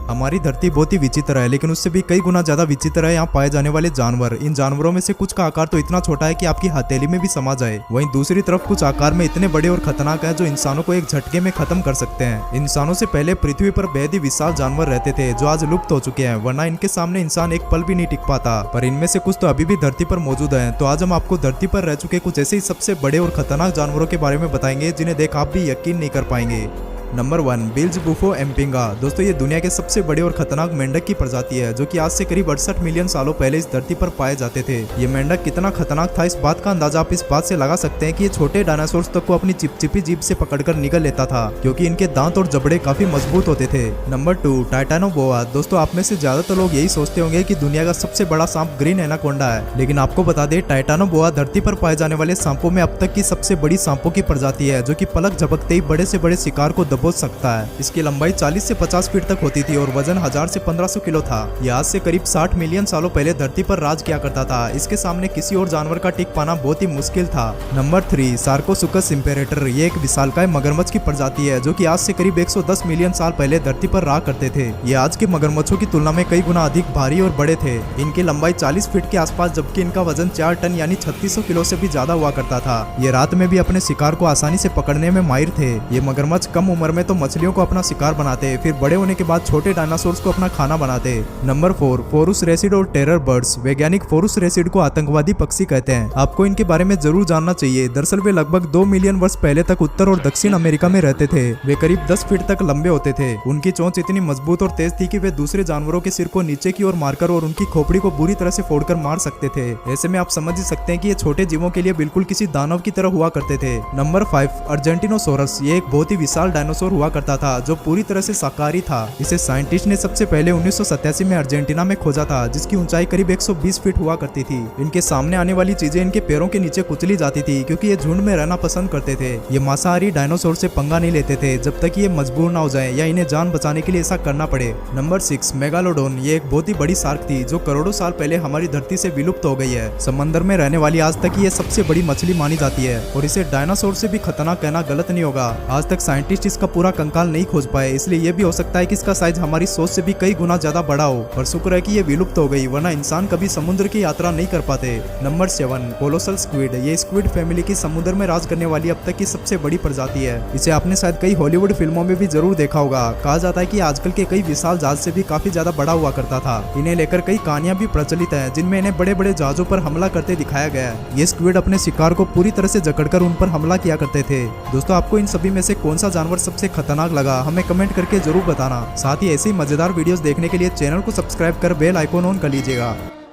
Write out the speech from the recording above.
हमारी धरती बहुत ही विचित्र है, लेकिन उससे भी कई गुना ज्यादा विचित्र है यहाँ पाए जाने वाले जानवर। इन जानवरों में से कुछ का आकार तो इतना छोटा है कि आपकी हथेली में भी समा जाए। वहीं दूसरी तरफ कुछ आकार में इतने बड़े और खतरनाक है जो इंसानों को एक झटके में खत्म कर सकते हैं। इंसानों से पहले पृथ्वी पर बेहद ही विशाल जानवर रहते थे जो आज लुप्त हो चुके हैं, वरना इनके सामने इंसान एक पल भी नहीं टिक पाता। पर इनमें से कुछ तो अभी भी धरती पर मौजूद है। तो आज हम आपको धरती पर रह चुके कुछ ऐसे ही सबसे बड़े और खतरनाक जानवरों के बारे में बताएंगे जिन्हें देख आप भी यकीन नहीं कर पाएंगे। Number 1, Beelzebufo ampinga. दोस्तों, ये दुनिया के सबसे बड़े और खतरनाक मेंढक की प्रजाति है जो कि आज से करीब 68 मिलियन सालों पहले इस धरती पर पाए जाते थे। ये मेंढक कितना खतरनाक था, इस बात का अंदाजा आप इस बात से लगा सकते हैं कि ये छोटे डायनासोर्स तक को अपनी चिपचिपी जीभ से पकड़कर निगल लेता था, क्योंकि इनके दांत और जबड़े काफी मजबूत होते थे। नंबर 2, टाइटानोबोआ। दोस्तों, आप में से ज्यादातर लोग यही सोचते होंगे कि दुनिया का सबसे बड़ा सांप ग्रीन एनाकोंडा है, लेकिन आपको बता दें टाइटानोबोआ धरती पर पाए जाने वाले सांपों में अब तक की सबसे बड़ी सांपों की प्रजाति है जो कि पलक झपकते ही बड़े से बड़े शिकार को दबोच सकता है। इसकी लंबाई 40 से 50 फीट तक होती थी और वजन 1000 से 1500 किलो था। यह आज से करीब 60 मिलियन सालों पहले धरती पर राज किया करता था। इसके सामने किसी और जानवर का टिक पाना बहुत ही मुश्किल था। Number 3, Sarcosuchus imperator. ये एक विशालकाय मगरमच्छ की प्रजाति है जो कि आज से करीब 110 मिलियन साल पहले धरती पर रहा करते थे। ये आज के मगरमच्छों की तुलना में कई गुना अधिक भारी और बड़े थे। इनकी लंबाई 40 फीट के आसपास, जबकि इनका वजन 4 टन यानी 3600 किलो से भी ज्यादा हुआ करता था। ये रात में भी अपने शिकार को आसानी से पकड़ने में माहिर थे। ये मगरमच्छ कम उम्र में तो मछलियों को अपना शिकार बनाते, फिर बड़े होने के बाद छोटे डायनासोर्स को अपना खाना बनाते। नंबर 4, फोरुस रेसिड और टेरर बर्ड्स। वैज्ञानिक फोरुस रेसिड को आतंकवादी पक्षी कहते हैं। आपको इनके बारे में जरूर जानना चाहिए। दरअसल वे लगभग 2 मिलियन वर्ष पहले तक उत्तर और दक्षिण अमेरिका में रहते थे। वे करीब 10 फीट तक लंबे होते थे। उनकी चोंच इतनी मजबूत और तेज थी कि वे दूसरे जानवरों के सिर को नीचे की ओर मारकर और उनकी खोपड़ी को बुरी तरह से फोड़कर मार सकते थे। ऐसे में आप समझ ही सकते हैं कि ये छोटे जीवों के लिए बिल्कुल किसी दानव की तरह हुआ करते थे। नंबर 5, अर्जेंटिनोसोरस। ये एक बहुत ही विशाल डायनासोर हुआ करता था जो पूरी तरह से शाकाहारी था। इसे साइंटिस्ट ने सबसे पहले 1987 में अर्जेंटीना में खोजा था, जिसकी ऊंचाई करीब 120 फीट हुआ करती थी। इनके सामने आने वाली चीजें इनके पैरों के नीचे कुचली जाती थी, क्योंकि ये झुंड में रहना पसंद करते थे। ये मांसाहारी डायनासोर से पंगा नहीं लेते थे जब तक ये मजबूर ना हो जाए या इन्हें जान बचाने के लिए ऐसा करना पड़े। Number 6, megalodon. ये एक बहुत ही बड़ी शार्क थी जो करोड़ों साल पहले हमारी धरती से विलुप्त हो गई है। समंदर में रहने वाली आज तक ये सबसे बड़ी मछली मानी जाती है और इसे डायनासोर से भी खतरनाक कहना गलत नहीं होगा। आज तक साइंटिस्ट इसका पूरा कंकाल नहीं खोज पाए, इसलिए ये भी हो सकता है कि इसका साइज हमारी सोच से भी कई गुना ज्यादा बड़ा हो। पर शुक्र है कि ये विलुप्त हो गई, वरना इंसान कभी समुद्र की यात्रा नहीं कर पाते। Number 7, colossal squid. ये स्क्विड फैमिली की समुद्र में राज करने वाली अब तक की सबसे बड़ी प्रजाति है। इसे आपने शायद कई हॉलीवुड फिल्मों में भी जरूर देखा होगा। कहा जाता है कि आजकल के कई विशाल जहाज से भी काफी ज्यादा बड़ा हुआ करता था। इन्हें लेकर कई कहानियां भी प्रचलित है, जिनमें इन्हें बड़े बड़े जहाजों पर हमला करते दिखाया गया है। ये स्क्विड अपने शिकार को पूरी तरह से जकड़कर उन पर हमला किया करते थे। दोस्तों, आपको इन सभी में से कौन सा जानवर सबसे खतरनाक लगा, हमें कमेंट करके जरूर बताना। साथ ही ऐसी मजेदार वीडियोस देखने के लिए चैनल को सब्सक्राइब कर बेल आइकॉन ऑन कर लीजिएगा।